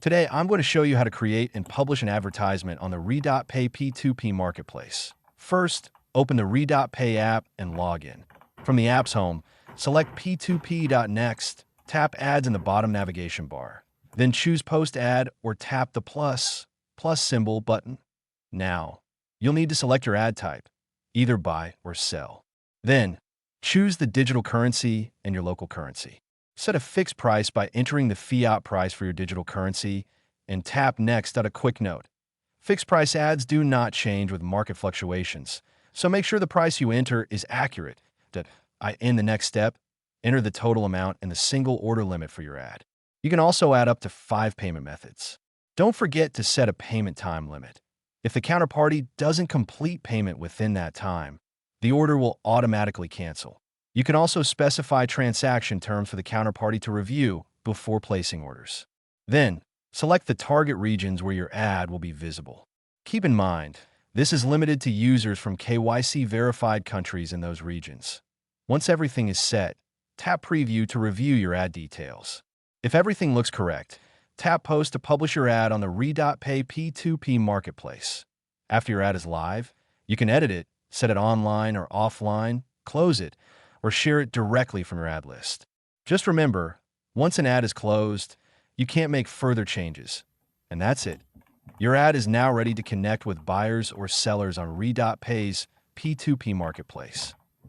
Today, I'm going to show you how to create and publish an advertisement on the RedotPay P2P marketplace. First, open the RedotPay app and log in. From the app's home, select p2p.next, tap Ads in the bottom navigation bar. Then choose Post Ad or tap the plus symbol button. Now, you'll need to select your ad type, either buy or sell. Then, choose the digital currency and your local currency. Set a fixed price by entering the fiat price for your digital currency and tap Next. A quick note: fixed price ads do not change with market fluctuations, so make sure the price you enter is accurate. In the next step, enter the total amount and the single order limit for your ad. You can also add up to 5 payment methods. Don't forget to set a payment time limit. If the counterparty doesn't complete payment within that time, the order will automatically cancel. You can also specify transaction terms for the counterparty to review before placing orders. Then, select the target regions where your ad will be visible. Keep in mind, this is limited to users from KYC-verified countries in those regions. Once everything is set, tap Preview to review your ad details. If everything looks correct, tap Post to publish your ad on the RedotPay P2P marketplace. After your ad is live, you can edit it, set it online or offline, close it, or share it directly from your ad list. Just remember, once an ad is closed, you can't make further changes. And that's it. Your ad is now ready to connect with buyers or sellers on RedotPay's P2P marketplace.